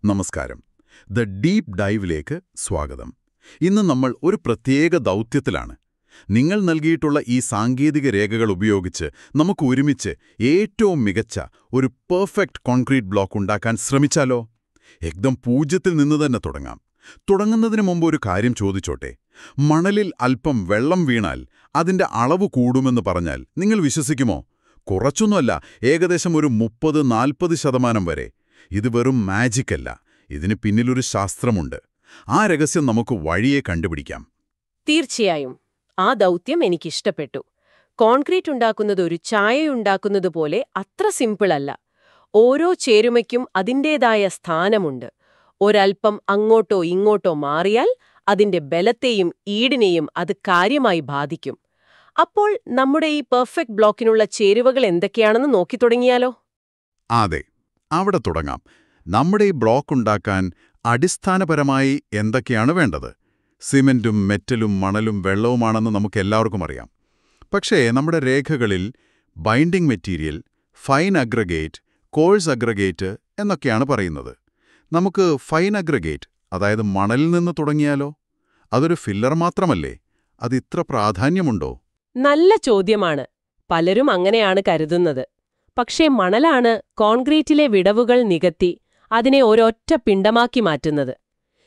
നമസ്കാരം. The deep ഡൈവിലേക്ക് സ്വാഗതം. ഇന്ന് നമ്മൾ ഒരു പ്രത്യേക ദൗത്യത്തിലാണ്. നിങ്ങൾ നൽകിയിട്ടുള്ള ഈ സാങ്കേതിക രേഖകൾ ഉപയോഗിച്ച് നമുക്ക് ഒരുമിച്ച് ഏറ്റവും മികച്ച ഒരു പെർഫെക്റ്റ് കോൺക്രീറ്റ് ബ്ലോക്ക് ഉണ്ടാക്കാൻ ശ്രമിച്ചാലോ? ഏകദം പൂജ്യത്തിൽ നിന്ന് തന്നെ തുടങ്ങാം. തുടങ്ങുന്നതിന് മുമ്പ് ഒരു കാര്യം ചോദിച്ചോട്ടെ. മണലിൽ അല്പം വെള്ളം വീണാൽ അതിന്റെ അളവ് കൂടുമെന്ന് പറഞ്ഞാൽ നിങ്ങൾ വിശ്വസിക്കുമോ? കുറച്ചൊന്നുമല്ല, ഏകദേശം ഒരു 30-40% വരെ. ഇത് വെറും മാജിക് അല്ല, ഇതിന് പിന്നിലൊരു ശാസ്ത്രമുണ്ട്. ആ രഹസ്യം നമുക്ക് വഴിയെ കണ്ടുപിടിക്കാം. തീർച്ചയായും. ആ ദൗത്യം എനിക്കിഷ്ടപ്പെട്ടു. കോൺക്രീറ്റ് ഉണ്ടാക്കുന്നത് ഒരു ചായയുണ്ടാക്കുന്നത് പോലെ അത്ര സിമ്പിൾ അല്ല. ഓരോ ചേരുമയ്ക്കും അതിൻ്റേതായ സ്ഥാനമുണ്ട്. ഒരൽപ്പം അങ്ങോട്ടോ ഇങ്ങോട്ടോ മാറിയാൽ അതിന്റെ ബലത്തെയും ഈടിനെയും അത് കാര്യമായി ബാധിക്കും. അപ്പോൾ നമ്മുടെ ഈ പെർഫെക്റ്റ് ബ്ലോക്കിനുള്ള ചേരുവകൾ എന്തൊക്കെയാണെന്ന് നോക്കിത്തുടങ്ങിയാലോ? അതെ, അവിടെ തുടങ്ങാം. നമ്മുടെ ഈ ബ്ലോക്ക് ഉണ്ടാക്കാൻ അടിസ്ഥാനപരമായി എന്തൊക്കെയാണ് വേണ്ടത്? സിമന്റും മെറ്റലും മണലും വെള്ളവുമാണെന്ന് നമുക്കെല്ലാവർക്കും അറിയാം. പക്ഷേ നമ്മുടെ രേഖകളിൽ binding material, fine aggregate, course aggregate എന്നൊക്കെയാണ് പറയുന്നത്. നമുക്ക് ഫൈൻ അഗ്രഗേറ്റ്, അതായത് മണലിൽ നിന്ന് തുടങ്ങിയാലോ? അതൊരു ഫില്ലർ മാത്രമല്ലേ? അത് ഇത്ര പ്രാധാന്യമുണ്ടോ? നല്ല ചോദ്യമാണ്. പലരും അങ്ങനെയാണ് കരുതുന്നത്. പക്ഷേ മണലാണ് കോൺക്രീറ്റിലെ വിടവുകൾ നികത്തി അതിനെ ഒരൊറ്റ പിണ്ഡമാക്കി മാറ്റുന്നത്.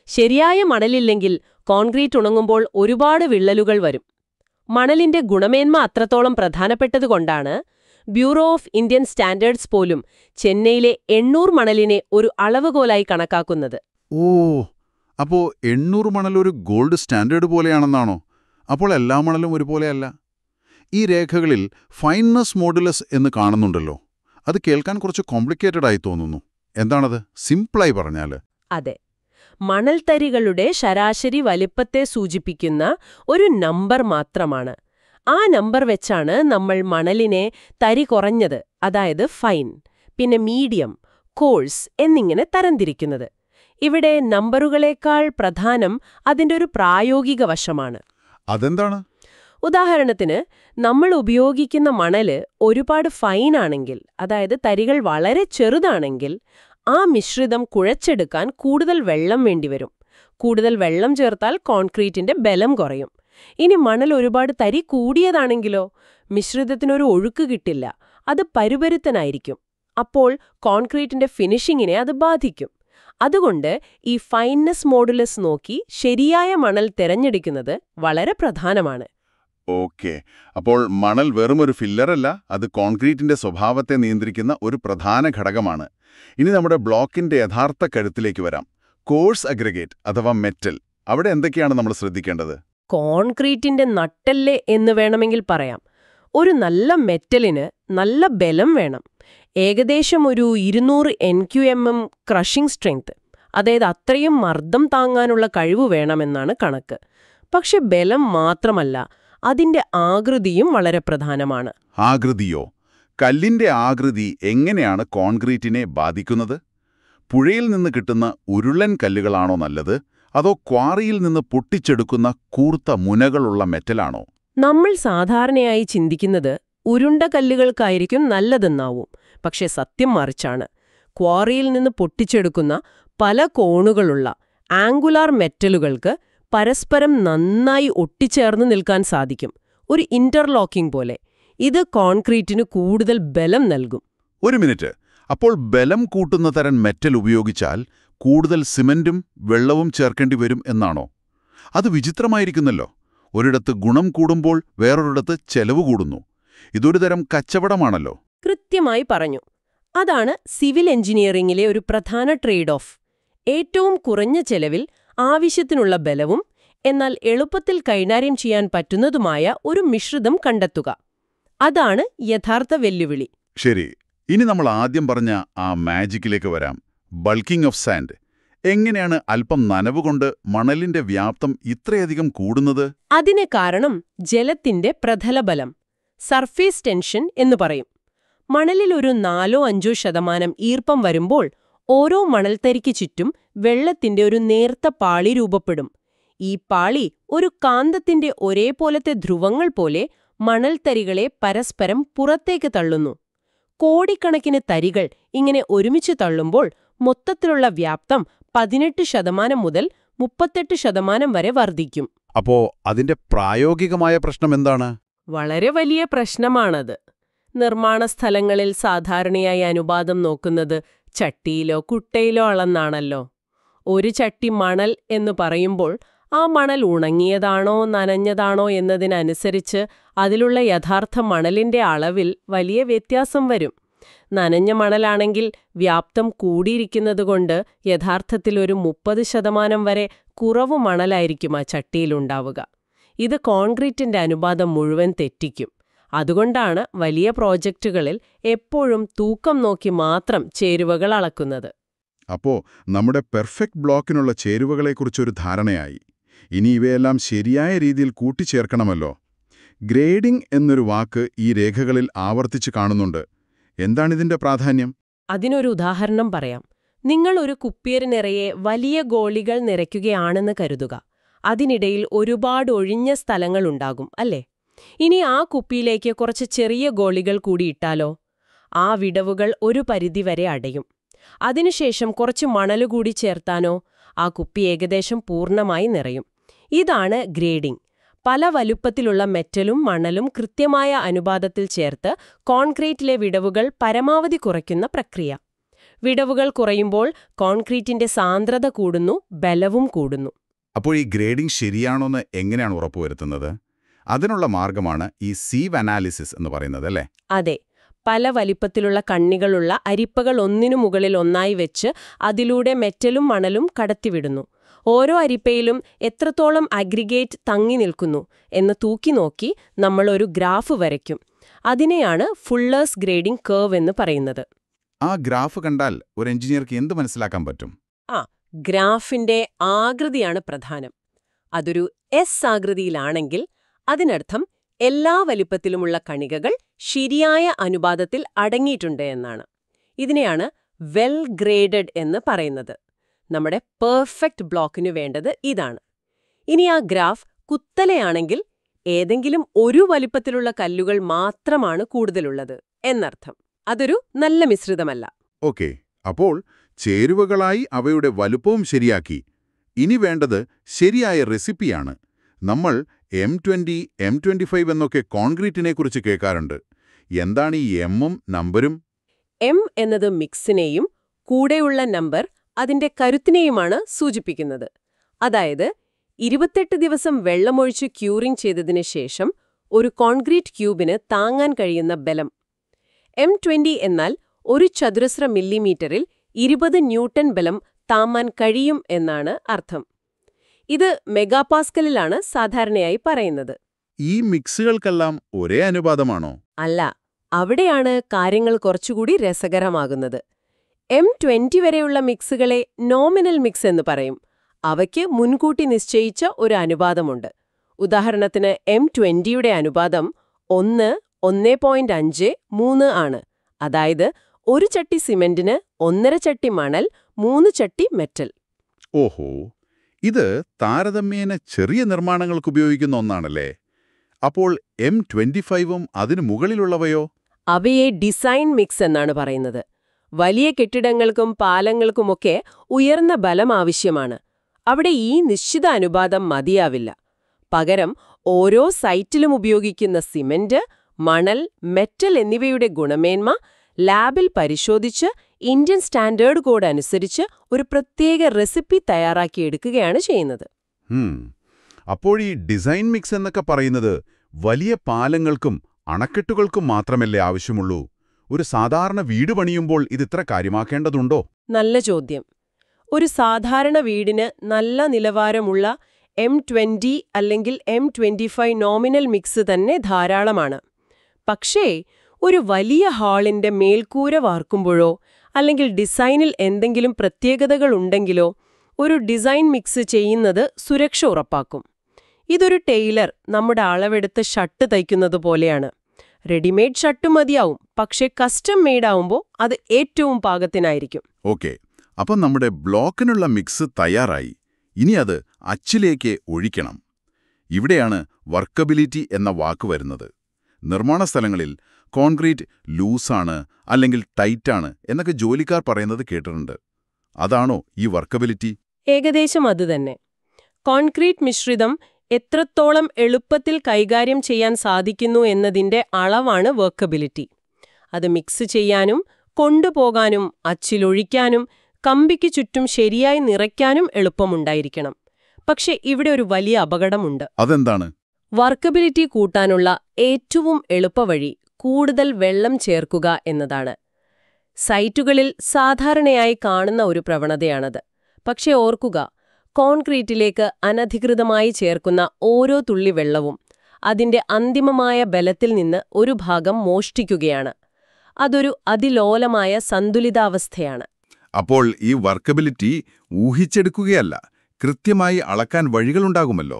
ശരിയായ മണലില്ലെങ്കിൽ കോൺക്രീറ്റ് ഉണങ്ങുമ്പോൾ ഒരുപാട് വിള്ളലുകൾ വരും. മണലിന്റെ ഗുണമേന്മ അത്രത്തോളം പ്രധാനപ്പെട്ടതുകൊണ്ടാണ് ബ്യൂറോ ഓഫ് ഇന്ത്യൻ സ്റ്റാൻഡേർഡ്സ് പോലും ചെന്നൈയിലെ 800 മണലിനെ ഒരു അളവുകോലായി കണക്കാക്കുന്നത്. ഓ, അപ്പോ 800 മണൽ ഒരു ഗോൾഡ് സ്റ്റാൻഡേർഡ് പോലെയാണെന്നാണോ? അപ്പോൾ എല്ലാ മണലും ഒരുപോലെയല്ല. ഈ രേഖകളിൽ ഫൈൻനെസ് മോഡുലസ് എന്ന് കാണുന്നുണ്ടല്ലോ. അത് കേൾക്കാൻ കുറച്ച് കോംപ്ലിക്കേറ്റഡ് ആയി തോന്നുന്നു. എന്താണത്, സിംപിളായി പറഞ്ഞാൽ? അതെ, മണൽത്തരികളുടെ ശരാശരി വലിപ്പത്തെ സൂചിപ്പിക്കുന്ന ഒരു നമ്പർ മാത്രമാണ്. ആ നമ്പർ വെച്ചാണ് നമ്മൾ മണലിനെ തരി കുറഞ്ഞത്, അതായത് ഫൈൻ, പിന്നെ മീഡിയം, കോഴ്സ് എന്നിങ്ങനെ തരംതിരിക്കുന്നത്. ഇവിടെ നമ്പറുകളേക്കാൾ പ്രധാനം അതിന്റെ ഒരു പ്രായോഗിക വശമാണ്. അതെന്താണ്? ഉദാഹരണത്തിന്, നമ്മൾ ഉപയോഗിക്കുന്ന മണല് ഒരുപാട് ഫൈനാണെങ്കിൽ, അതായത് തരികൾ വളരെ ചെറുതാണെങ്കിൽ, ആ മിശ്രിതം കുഴച്ചെടുക്കാൻ കൂടുതൽ വെള്ളം വേണ്ടിവരും. കൂടുതൽ വെള്ളം ചേർത്താൽ കോൺക്രീറ്റിന്റെ ബലം കുറയും. ഇനി മണൽ ഒരുപാട് തരി കൂടിയതാണെങ്കിലോ, മിശ്രിതത്തിനൊരു ഒഴുക്ക് കിട്ടില്ല, അത് പരുപരുത്തനായിരിക്കും. അപ്പോൾ കോൺക്രീറ്റിന്റെ ഫിനിഷിങ്ങിനെ അത് ബാധിക്കും. അതുകൊണ്ട് ഈ ഫൈൻനെസ് മോഡുലസ് നോക്കി ശരിയായ മണൽ തിരഞ്ഞെടുക്കുന്നത് വളരെ പ്രധാനമാണ്. ഓക്കെ, അപ്പോൾ മണൽ വെറുമൊരു ഫില്ലറല്ല, അത് കോൺക്രീറ്റിന്റെ സ്വഭാവത്തെ നിയന്ത്രിക്കുന്ന ഒരു പ്രധാന ഘടകമാണ്. ഇനി നമ്മുടെ ബ്ലോക്കിന്റെ യഥാർത്ഥ കരുത്തിലേക്ക് വരാം. കോഴ്സ് അഗ്രഗേറ്റ് അഥവാ മെറ്റൽ, അവിടെ എന്തൊക്കെയാണ് നമ്മൾ ശ്രദ്ധിക്കേണ്ടത്? കോൺക്രീറ്റിന്റെ നട്ടെല്ല് എന്ന് വേണമെങ്കിൽ പറയാം. ഒരു നല്ല മെറ്റലിന് നല്ല ബലം വേണം. ഏകദേശം ഒരു 200 NQMM ക്രഷിംഗ് സ്ട്രെങ്ത്, അതായത് അത്രയും മർദ്ദം താങ്ങാനുള്ള കഴിവ് വേണമെന്നാണ് കണക്ക്. പക്ഷെ ബലം മാത്രമല്ല, അതിന്റെ ആകൃതിയും വളരെ പ്രധാനമാണ്. ആകൃതിയോ? കല്ലിന്റെ ആകൃതി എങ്ങനെയാണ് കോൺക്രീറ്റിനെ ബാധിക്കുന്നത്? പുഴയിൽ നിന്ന് കിട്ടുന്ന ഉരുളൻ കല്ലുകളാണോ നല്ലത്, അതോ ക്വാറിയിൽ നിന്ന് പൊട്ടിച്ചെടുക്കുന്ന കൂർത്ത മുനകളുള്ള മെറ്റലാണോ? നമ്മൾ സാധാരണയായി ചിന്തിക്കുന്നത് ഉരുണ്ട കല്ലുകൾക്കായിരിക്കും നല്ലതെന്നാവും. പക്ഷെ സത്യം മറിച്ചാണ്. ക്വാറിയിൽ നിന്ന് പൊട്ടിച്ചെടുക്കുന്ന പല കോണുകളുള്ള ആംഗുലാർ മെറ്റലുകൾക്ക് പരസ്പരം നന്നായി ഒട്ടിച്ചേർന്ന് നിൽക്കാൻ സാധിക്കും, ഒരു ഇന്റർലോക്കിംഗ് പോലെ. ഇത് കോൺക്രീറ്റിന് കൂടുതൽ ബലം നൽകും. ഒരു മിനിറ്റ്, അപ്പോൾ ബലം കൂട്ടുന്ന തരം മെറ്റൽ ഉപയോഗിച്ചാൽ കൂടുതൽ സിമന്റും വെള്ളവും ചേർക്കേണ്ടി വരും എന്നാണോ? അത് വിചിത്രമായിരിക്കുന്നല്ലോ. ഒരിടത്ത് ഗുണം കൂടുമ്പോൾ വേറൊരിടത്ത് ചെലവ് കൂടുന്നു. ഇതൊരു തരം കച്ചവടമാണല്ലോ. കൃത്യമായി പറഞ്ഞു. അതാണ് സിവിൽ എഞ്ചിനീയറിംഗിലെ ഒരു പ്രധാന ട്രേഡ് ഓഫ്. ഏറ്റവും കുറഞ്ഞ ചെലവിൽ ആവശ്യത്തിനുള്ള ബലവും എന്നാൽ എളുപ്പത്തിൽ കൈകാര്യം ചെയ്യാൻ പറ്റുന്നതുമായ ഒരു മിശ്രിതം കണ്ടെത്തുക. അതാണ് യഥാർത്ഥ വെല്ലുവിളി. ശരി, ഇനി നമ്മൾ ആദ്യം പറഞ്ഞ ആ മാജിക്കിലേക്ക് വരാം. Bulking of sand. എങ്ങനെയാണ് അല്പം നനവുകൊണ്ട് മണലിന്റെ വ്യാപ്തം ഇത്രയധികം കൂടുന്നത്? അതിന് കാരണം ജലത്തിന്റെ പ്രതലബലം, സർഫേസ് ടെൻഷൻ എന്ന് പറയും. മണലിൽ ഒരു 4-5% ഈർപ്പം വരുമ്പോൾ ഓരോ മണൽത്തരിക്ക് ചുറ്റും വെള്ളത്തിന്റെ ഒരു നേർത്ത പാളി രൂപപ്പെടും. ഈ പാളി ഒരു കാന്തത്തിന്റെ ഒരേപോലത്തെ ധ്രുവങ്ങൾ പോലെ മണൽത്തരികളെ പരസ്പരം പുറത്തേക്ക് തള്ളുന്നു. കോടിക്കണക്കിന് തരികൾ ഇങ്ങനെ ഒരുമിച്ച് തള്ളുമ്പോൾ മൊത്തത്തിലുള്ള വ്യാപ്തം 18% മുതൽ 38% വരെ വർദ്ധിക്കും. അപ്പോ അതിന്റെ പ്രായോഗികമായ പ്രശ്നം എന്താണ്? വളരെ വലിയ പ്രശ്നമാണത്. നിർമ്മാണ സ്ഥലങ്ങളിൽ സാധാരണയായി അനുപാതം നോക്കുന്നത് ചട്ടിയിലോ കുട്ടയിലോ അളന്നാണല്ലോ. ഒരു ചട്ടി മണൽ എന്ന് പറയുമ്പോൾ ആ മണൽ ഉണങ്ങിയതാണോ നനഞ്ഞതാണോ എന്നതിനനുസരിച്ച് അതിലുള്ള യഥാർത്ഥ മണലിന്റെ അളവിൽ വലിയ വ്യത്യാസം വരും. നനഞ്ഞ മണലാണെങ്കിൽ വ്യാപ്തം കൂടിയിരിക്കുന്നതുകൊണ്ട് യഥാർത്ഥത്തിൽ ഒരു 30% വരെ കുറവ് മണലായിരിക്കും ആ ചട്ടിയിലുണ്ടാവുക. ഇത് കോൺക്രീറ്റിന്റെ അനുപാതം മുഴുവൻ തെറ്റിക്കും. അതുകൊണ്ടാണ് വലിയ പ്രോജക്റ്റുകളിൽ എപ്പോഴും തൂക്കം നോക്കി മാത്രം ചേരുവകൾ അളക്കുന്നത്. അപ്പോ നമ്മുടെ പെർഫെക്റ്റ് ബ്ലോക്കിനുള്ള ചേരുവകളെക്കുറിച്ചൊരു ധാരണയായി. ഇനി ഇവയെല്ലാം ശരിയായ രീതിയിൽ കൂട്ടിച്ചേർക്കണമല്ലോ. ഗ്രേഡിംഗ് എന്നൊരു വാക്ക് ഈ രേഖകളിൽ ആവർത്തിച്ച് കാണുന്നുണ്ട്. എന്താണിതിന്റെ പ്രാധാന്യം? അതിനൊരു ഉദാഹരണം പറയാം. നിങ്ങൾ ഒരു കുപ്പിയര് നിറയെ വലിയ ഗോളികൾ നിറയ്ക്കുകയാണെന്ന് കരുതുക. അതിനിടയിൽ ഒരുപാട് ഒഴിഞ്ഞ സ്ഥലങ്ങളുണ്ടാകും, അല്ലേ? ഇനി ആ കുപ്പിയിലേക്ക് കുറച്ച് ചെറിയ ഗോളികൾ കൂടി ഇട്ടാലോ? ആ വിടവുകൾ ഒരു പരിധിവരെ അടയും. അതിനുശേഷം കുറച്ച് മണലുകൂടി ചേർത്താനോ? ആ കുപ്പി ഏകദേശം പൂർണ്ണമായി നിറയും. ഇതാണ് ഗ്രേഡിംഗ്. പല വലുപ്പത്തിലുള്ള മെറ്റലും മണലും കൃത്യമായ അനുപാതത്തിൽ ചേർത്ത് കോൺക്രീറ്റിലെ വിടവുകൾ പരമാവധി കുറയ്ക്കുന്ന പ്രക്രിയ. വിടവുകൾ കുറയുമ്പോൾ കോൺക്രീറ്റിന്റെ സാന്ദ്രത കൂടുന്നു, ബലവും കൂടുന്നു. അപ്പോൾ ഈ ഗ്രേഡിംഗ് ശരിയാണോന്ന് എങ്ങനെയാണ് ഉറപ്പുവരുത്തുന്നത്? അതിനുള്ള മാർഗമാണ് ഈ സീവ് അനാലിസിസ് എന്ന് പറയുന്നത്, അല്ലേ? അതെ. പല വലിപ്പത്തിലുള്ള കണ്ണികളുള്ള അരിപ്പകൾ ഒന്നിനു മുകളിൽ ഒന്നായി വെച്ച് അതിലൂടെ മെറ്റലും മണലും കടത്തിവിടുന്നു. ഓരോ അരിപ്പയിലും എത്രത്തോളം അഗ്രിഗേറ്റ് തങ്ങി നിൽക്കുന്നു എന്ന് തൂക്കി നോക്കി നമ്മൾ ഒരു ഗ്രാഫ് വരയ്ക്കും. അതിനെയാണ് ഫുള്ളേഴ്സ് ഗ്രേഡിംഗ് കർവ് എന്ന് പറയുന്നത്. ആ ഗ്രാഫ് കണ്ടാൽ ഒരു എഞ്ചിനീയർക്ക് എന്ത് മനസ്സിലാക്കാൻ പറ്റും? ഗ്രാഫിന്റെ ആകൃതിയാണ് പ്രധാനം. അതൊരു എസ് ആകൃതിയിലാണെങ്കിൽ അതിനർത്ഥം എല്ലാ വലിപ്പത്തിലുമുള്ള കണികകൾ ശരിയായ അനുപാതത്തിൽ അടങ്ങിയിട്ടുണ്ട് എന്നാണ്. ഇതിനെയാണ് വെൽ ഗ്രേഡഡ് എന്ന് പറയുന്നത്. നമ്മുടെ പെർഫെക്റ്റ് ബ്ലോക്കിനു വേണ്ടത് ഇതാണ്. ഇനി ആ ഗ്രാഫ് കുത്തലെയാണെങ്കിൽ ഏതെങ്കിലും ഒരു വലിപ്പത്തിലുള്ള കല്ലുകൾ മാത്രമാണ് കൂടുതലുള്ളത് എന്നർത്ഥം. അതൊരു നല്ല മിശ്രിതമല്ല. ഓക്കെ, അപ്പോൾ ചേരുവകളായി അവയുടെ വലുപ്പവും ശരിയാക്കി. ഇനി വേണ്ടത് ശരിയായ റെസിപ്പിയാണ്. നമ്മൾ M20, M25 എന്നൊക്കെ കോൺക്രീറ്റിനെക്കുറിച്ച് കേൾക്കാറുണ്ട്. എന്താണ് ഈ എമ്മും നമ്പരും? എം എന്നത് മിക്സിനെയും കൂടെയുള്ള നമ്പർ അതിന്റെ കരുത്തിനെയുമാണ് സൂചിപ്പിക്കുന്നത്. അതായത് 28 ദിവസം വെള്ളമൊഴിച്ച് ക്യൂറിംഗ് ചെയ്തതിന് ശേഷം ഒരു കോൺക്രീറ്റ് ക്യൂബിന് താങ്ങാൻ കഴിയുന്ന ബലം. M20 എന്നാൽ ഒരു ചതുരശ്ര മില്ലിമീറ്ററിൽ 20 ന്യൂട്ടൺ ബലം താങ്ങാൻ കഴിയും എന്നാണ് അർത്ഥം. ഇത് മെഗാപാസ്കലിലാണ് സാധാരണയായി പറയുന്നത്. ഈ മിക്സുകൾക്കെല്ലാം ഒരേ അനുപാതമാണോ? അല്ല, അവിടെയാണ് കാര്യങ്ങൾ കുറച്ചുകൂടി രസകരമാകുന്നത്. M20 വരെയുള്ള മിക്സുകളെ നോമിനൽ മിക്സ് എന്ന് പറയും. അവയ്ക്ക് മുൻകൂട്ടി നിശ്ചയിച്ച ഒരു അനുപാതമുണ്ട്. ഉദാഹരണത്തിന് M20യുടെ അനുപാതം 1, 1.5, 3 ആണ്. അതായത് ഒരു ചട്ടി സിമന്റിന് 1.5 ചട്ടി മണൽ, 3 ചട്ടി മെറ്റൽ. ഓഹോ, ഇത് താരതമ്യേന ചെറിയ നിർമ്മാണങ്ങൾക്ക് ഉപയോഗിക്കുന്ന ഒന്നാണല്ലേ? അപ്പോൾ M25ഉം അതിനു മുകളിലുള്ളവയോ? അവയെ ഡിസൈൻ മിക്സ് എന്നാണ് പറയുന്നത്. വലിയ കെട്ടിടങ്ങൾക്കും പാലങ്ങൾക്കുമൊക്കെ ഉയർന്ന ബലം ആവശ്യമാണ്. അവിടെ ഈ നിശ്ചിത അനുപാതം മതിയാവില്ല. പകരം ഓരോ സൈറ്റിലും ഉപയോഗിക്കുന്ന സിമന്റ്, മണൽ, മെറ്റൽ എന്നിവയുടെ ഗുണമേന്മ ലാബിൽ പരിശോധിച്ച് ഇന്ത്യൻ സ്റ്റാൻഡേർഡ് കോഡ് അനുസരിച്ച് ഒരു പ്രത്യേക റെസിപ്പി തയ്യാറാക്കിയെടുക്കുകയാണ് ചെയ്യുന്നത്. അപ്പോൾ ഈ ഡിസൈൻ മിക്സ് എന്നൊക്കെ പറയുന്നത് വലിയ പാലങ്ങൾക്കും അണക്കെട്ടുകൾക്കും മാത്രമല്ലേ ആവശ്യമുള്ളൂ? ഒരു സാധാരണ വീട് പണിയുമ്പോൾ ഇതിത്ര കാര്യമാക്കേണ്ടതുണ്ടോ? നല്ല ചോദ്യം. ഒരു സാധാരണ വീടിന് നല്ല നിലവാരമുള്ള M20 അല്ലെങ്കിൽ M25 നോമിനൽ മിക്സ് തന്നെ ധാരാളമാണ്. പക്ഷേ ഒരു വലിയ ഹാളിന്റെ മേൽക്കൂര വാർക്കുമ്പോഴോ അല്ലെങ്കിൽ ഡിസൈനിൽ എന്തെങ്കിലും പ്രത്യേകതകൾ ഉണ്ടെങ്കിലോ ഒരു ഡിസൈൻ മിക്സ് ചെയ്യുന്നത് സുരക്ഷ ഉറപ്പാക്കും. ഇതൊരു ടൈലർ നമ്മുടെ അളവെടുത്ത് ഷർട്ട് തയ്ക്കുന്നത് പോലെയാണ്. റെഡിമെയ്ഡ് ഷർട്ട് മതിയാവും, പക്ഷേ കസ്റ്റം മെയ്ഡ് ആവുമ്പോൾ അത് ഏറ്റവും പാകത്തിനായിരിക്കും. ഓക്കെ, അപ്പം നമ്മുടെ ബ്ലോക്കിനുള്ള മിക്സ് തയ്യാറായി. ഇനി അത് അച്ചിലേക്ക് ഒഴിക്കണം. ഇവിടെയാണ് വർക്കബിലിറ്റി എന്ന വാക്ക് വരുന്നത്. നിർമ്മാണ സ്ഥലങ്ങളിൽ കോൺക്രീറ്റ് ലൂസാണ് അല്ലെങ്കിൽ ടൈറ്റാണ് എന്നൊക്കെ ജോലിക്കാർ പറയുന്നത് കേട്ടിട്ടുണ്ട്. അതാണോ ഈ വർക്കബിലിറ്റി? ഏകദേശം അതുതന്നെ. കോൺക്രീറ്റ് മിശ്രിതം എത്രത്തോളം എളുപ്പത്തിൽ കൈകാര്യം ചെയ്യാൻ സാധിക്കുന്നു എന്നതിന്റെ അളവാണ് വർക്കബിലിറ്റി. അത് മിക്സ് ചെയ്യാനും കൊണ്ടുപോകാനും അച്ചിലൊഴിക്കാനും കമ്പിക്ക് ചുറ്റും ശരിയായി നിറയ്ക്കാനും എളുപ്പമുണ്ടായിരിക്കണം. പക്ഷെ ഇവിടെ ഒരു വലിയ അപകടമുണ്ട്. അതെന്താണ്? വർക്കബിലിറ്റി കൂട്ടാനുള്ള ഏറ്റവും എളുപ്പവഴി കൂടുതൽ വെള്ളം ചേർക്കുക എന്നതാണ്. സൈറ്റുകളിൽ സാധാരണയായി കാണുന്ന ഒരു പ്രവണതയാണത്. പക്ഷെ ഓർക്കുക, കോൺക്രീറ്റിലേക്ക് അനധികൃതമായി ചേർക്കുന്ന ഓരോ തുള്ളി വെള്ളവും അതിന്റെ അന്തിമമായ ബലത്തിൽ നിന്ന് ഒരു ഭാഗം മോഷ്ടിക്കുകയാണ്. അതൊരു അതിലോലമായ സന്തുലിതാവസ്ഥയാണ്. അപ്പോൾ ഈ വർക്കബിലിറ്റി ഊഹിച്ചെടുക്കുകയല്ല, കൃത്യമായി അളക്കാൻ വഴികളുണ്ടാകുമല്ലോ.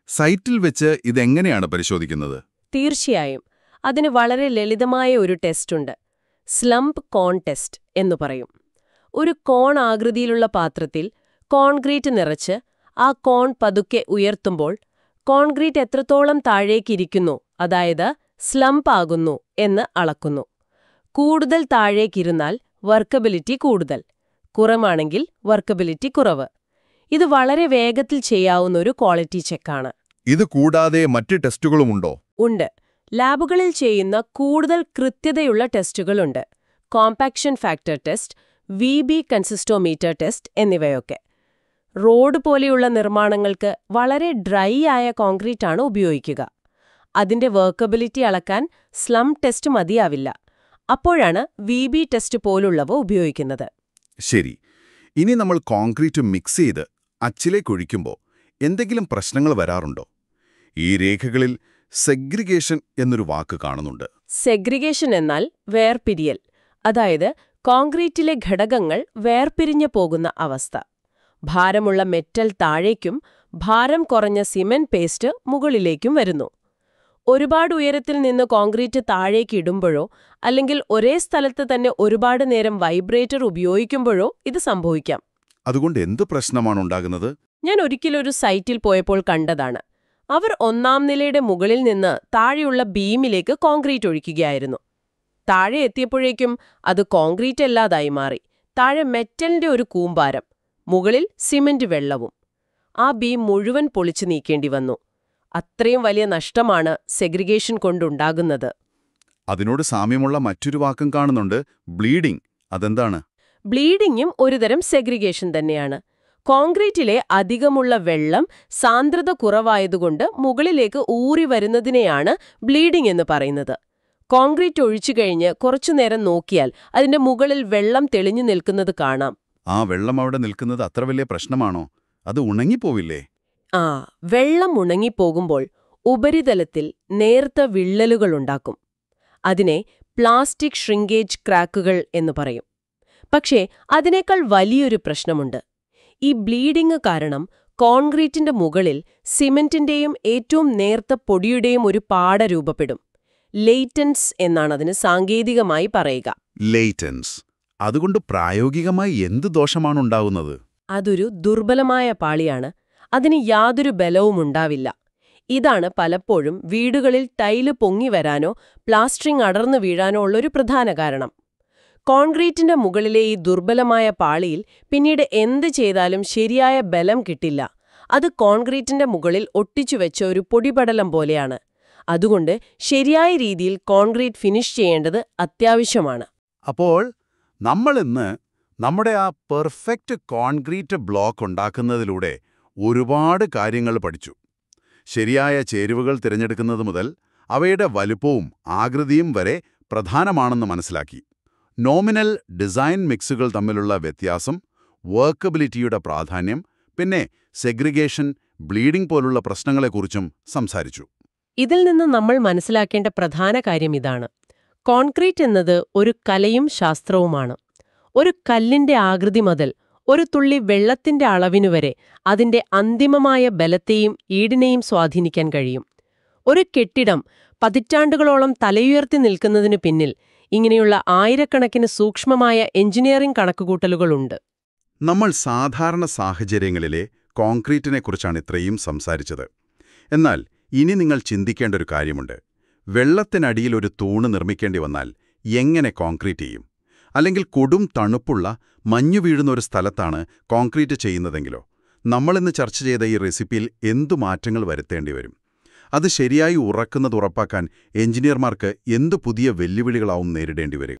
സൈറ്റിൽ വെച്ച് ഇതെങ്ങനെയാണ് പരിശോധിക്കുന്നത്? തീർച്ചയായും അതിന് വളരെ ലളിതമായ ഒരു ടെസ്റ്റുണ്ട്. സ്ലംപ് കോൺ ടെസ്റ്റ് എന്നു പറയും. ഒരു കോൺ ആകൃതിയിലുള്ള പാത്രത്തിൽ കോൺക്രീറ്റ് നിറച്ച് ആ കോൺ പതുക്കെ ഉയർത്തുമ്പോൾ കോൺക്രീറ്റ് എത്രത്തോളം താഴേക്കിരിക്കുന്നു, അതായത് സ്ലംപ് ആകുന്നു എന്ന് അളക്കുന്നു. കൂടുതൽ താഴേക്കിരുന്നാൽ വർക്കബിലിറ്റി കൂടുതൽ, കുറവാണെങ്കിൽ വർക്കബിലിറ്റി കുറവ്. ഇത് വളരെ വേഗത്തിൽ ചെയ്യാവുന്ന ഒരു ക്വാളിറ്റി ചെക്കാണ്. ഇത് കൂടാതെ മറ്റ് ടെസ്റ്റുകളുമുണ്ടോ? ഉണ്ട്. ലാബുകളിൽ ചെയ്യുന്ന കൂടുതൽ കൃത്യതയുള്ള ടെസ്റ്റുകളുണ്ട്. Compaction factor test, VB consistometer test എന്നിവയൊക്കെ. റോഡ് പോലെയുള്ള നിർമ്മാണങ്ങൾക്ക് വളരെ ഡ്രൈ ആയ കോൺക്രീറ്റാണ് ഉപയോഗിക്കുക. അതിന്റെ വർക്കബിലിറ്റി അളക്കാൻ സ്ലം ടെസ്റ്റ് മതിയാവില്ല. അപ്പോഴാണ് VB ടെസ്റ്റ് പോലുള്ളവ ഉപയോഗിക്കുന്നത്. ശരി. ഇനി നമ്മൾ കോൺക്രീറ്റ് മിക്സ് ചെയ്ത് അച്ചിലേക്കൊഴിക്കുമ്പോൾ എന്തെങ്കിലും പ്രശ്നങ്ങൾ വരാറുണ്ടോ? ഈ രേഖകളിൽ സെഗ്രിഗേഷൻ എന്നൊരു വാക്ക് കാണുന്നുണ്ട്. സെഗ്രിഗേഷൻ എന്നാൽ വേർപിരിയൽ, അതായത് കോൺക്രീറ്റിലെ ഘടകങ്ങൾ വേർപിരിഞ്ഞു പോകുന്ന അവസ്ഥ. ഭാരമുള്ള മെറ്റൽ താഴേക്കും ഭാരം കുറഞ്ഞ സിമന്റ് പേസ്റ്റ് മുകളിലേക്കും വരുന്നു. ഒരുപാട് ഉയരത്തിൽ നിന്ന് കോൺക്രീറ്റ് താഴേക്ക് ഇടുമ്പോഴോ അല്ലെങ്കിൽ ഒരേ സ്ഥലത്ത് തന്നെ ഒരുപാട് നേരം വൈബ്രേറ്റർ ഉപയോഗിക്കുമ്പോഴോ ഇത് സംഭവിക്കാം. അതുകൊണ്ട് എന്ത് പ്രശ്നമാണ് ഉണ്ടാകുന്നത്? ഞാൻ ഒരിക്കലൊരു സൈറ്റിൽ പോയപ്പോൾ കണ്ടതാണ്. അവർ 1-ാം നിലയുടെ മുകളിൽ നിന്ന് താഴെയുള്ള ബീമിലേക്ക് കോൺക്രീറ്റ് ഒഴിക്കുകയായിരുന്നു. താഴെ എത്തിയപ്പോഴേക്കും അത് കോൺക്രീറ്റ് അല്ലാതായി മാറി. താഴെ മെറ്റലിന്റെ ഒരു കൂമ്പാരം, മുകളിൽ സിമന്റ് വെള്ളവും. ആ ബീം മുഴുവൻ പൊളിച്ചു നീക്കേണ്ടി വന്നു. അത്രയും വലിയ നഷ്ടമാണ് സെഗ്രിഗേഷൻ കൊണ്ടുണ്ടാകുന്നത്. അതിനോട് സാമ്യമുള്ള മറ്റൊരു വാക്കും കാണുന്നുണ്ട്, ബ്ലീഡിംഗ്. അതെന്താണ്? ബ്ലീഡിംഗും ഒരുതരം സെഗ്രിഗേഷൻ തന്നെയാണ്. കോൺക്രീറ്റിലെ അധികമുള്ള വെള്ളം സാന്ദ്രത കുറവായതുകൊണ്ട് മുകളിലേക്ക് ഊറി വരുന്നതിനെയാണ് ബ്ലീഡിംഗ് എന്ന് പറയുന്നത്. കോൺക്രീറ്റ് ഒഴിച്ചു കഴിഞ്ഞ് കുറച്ചുനേരം നോക്കിയാൽ അതിന്റെ മുകളിൽ വെള്ളം തെളിഞ്ഞു നിൽക്കുന്നത് കാണാം. ആ വെള്ളം അവിടെ നിൽക്കുന്നത് അത്ര വലിയ പ്രശ്നമാണോ? അത് ഉണങ്ങിപ്പോവില്ലേ? വെള്ളം ഉണങ്ങിപ്പോകുമ്പോൾ ഉപരിതലത്തിൽ നേർത്ത വിള്ളലുകളുണ്ടാക്കും. അതിനെ പ്ലാസ്റ്റിക് ഷ്രിങ്കേജ് ക്രാക്കുകൾ എന്ന് പറയും. പക്ഷേ അതിനേക്കാൾ വലിയൊരു പ്രശ്നമുണ്ട്. ഈ ബ്ലീഡിംഗ് കാരണം കോൺക്രീറ്റിന്റെ മുകളിൽ സിമന്റിന്റെയും ഏറ്റവും നേർത്ത പൊടിയുടെയും ഒരു പാട രൂപപ്പെടും. ലേറ്റൻസ് എന്നാണ് അതിന് സാങ്കേതികമായി പറയുക. ലേറ്റൻസ്. അതുകൊണ്ട് പ്രായോഗികമായി എന്ത് ദോഷമാണുണ്ടാവുന്നത്? അതൊരു ദുർബലമായ പാളിയാണ്. അതിന് യാതൊരു ബലവും ഉണ്ടാവില്ല. ഇതാണ് പലപ്പോഴും വീടുകളിൽ ടൈല് പൊങ്ങി വരാനോ പ്ലാസ്റ്ററിംഗ് അടർന്നു വീഴാനോ ഉള്ളൊരു പ്രധാന കാരണം. കോൺക്രീറ്റിന്റെ മുകളിലെ ഈ ദുർബലമായ പാളിയിൽ പിന്നീട് എന്ത് ചെയ്താലും ശരിയായ ബലം കിട്ടില്ല. അത് കോൺക്രീറ്റിന്റെ മുകളിൽ ഒട്ടിച്ചുവെച്ച ഒരു പൊടിപടലം പോലെയാണ്. അതുകൊണ്ട് ശരിയായ രീതിയിൽ കോൺക്രീറ്റ് ഫിനിഷ് ചെയ്യേണ്ടത് അത്യാവശ്യമാണ്. അപ്പോൾ നമ്മളിന്ന് നമ്മുടെ ആ പെർഫെക്റ്റ് കോൺക്രീറ്റ് ബ്ലോക്ക് ഉണ്ടാക്കുന്നതിലൂടെ ഒരുപാട് കാര്യങ്ങൾ പഠിച്ചു. ശരിയായ ചേരുവകൾ തിരഞ്ഞെടുക്കുന്നത് മുതൽ അവയുടെ വലുപ്പവും ആകൃതിയും വരെ പ്രധാനമാണെന്ന് മനസ്സിലാക്കി. നോമിനൽ ഡിസൈൻ മിക്സുകൾ തമ്മിലുള്ള വ്യത്യാസം, വർക്കബിലിറ്റിയുടെ പ്രാധാന്യം, പിന്നെ സെഗ്രിഗേഷൻ, ബ്ലീഡിംഗ് പോലുള്ള പ്രശ്നങ്ങളെക്കുറിച്ചും സംസാരിച്ചു. ഇതിൽ നിന്ന് നമ്മൾ മനസ്സിലാക്കേണ്ട പ്രധാന കാര്യം ഇതാണ്: കോൺക്രീറ്റ് എന്നത് ഒരു കലയും ശാസ്ത്രവുമാണ്. ഒരു കല്ലിന്റെ ആകൃതി മുതൽ ഒരു തുള്ളി വെള്ളത്തിന്റെ അളവിനുവരെ അതിന്റെ അന്തിമമായ ബലത്തെയും ഈടിനെയും സ്വാധീനിക്കാൻ കഴിയും. ഒരു കെട്ടിടം പതിറ്റാണ്ടുകളോളം തലയുയർത്തി നിൽക്കുന്നതിനു പിന്നിൽ ഇങ്ങനെയുള്ള ആയിരക്കണക്കിന് സൂക്ഷ്മമായ എഞ്ചിനീയറിംഗ് കണക്കുകൂട്ടലുകളുണ്ട്. നമ്മൾ സാധാരണ സാഹചര്യങ്ങളിലെ കോൺക്രീറ്റിനെക്കുറിച്ചാണ് ഇത്രയും സംസാരിച്ചത്. എന്നാൽ ഇനി നിങ്ങൾ ചിന്തിക്കേണ്ട ഒരു കാര്യമുണ്ട്. വെള്ളത്തിനടിയിൽ ഒരു തൂണ് നിർമ്മിക്കേണ്ടി വന്നാൽ എങ്ങനെ കോൺക്രീറ്റ് ചെയ്യും? അല്ലെങ്കിൽ കൊടും തണുപ്പുള്ള മഞ്ഞു വീഴുന്ന ഒരു സ്ഥലത്താണ് കോൺക്രീറ്റ് ചെയ്യുന്നതെങ്കിലോ നമ്മളിന്ന് ചർച്ച ചെയ്ത ഈ റെസിപ്പിയിൽ എന്തു മാറ്റങ്ങൾ വരുത്തേണ്ടി വരും? അത് ശരിയായി ഉറക്കുന്നത് ഉറപ്പാക്കാൻ എഞ്ചിനീയർമാർക്ക് എന്തു പുതിയ വെല്ലുവിളികളാവും നേരിടേണ്ടി വരിക?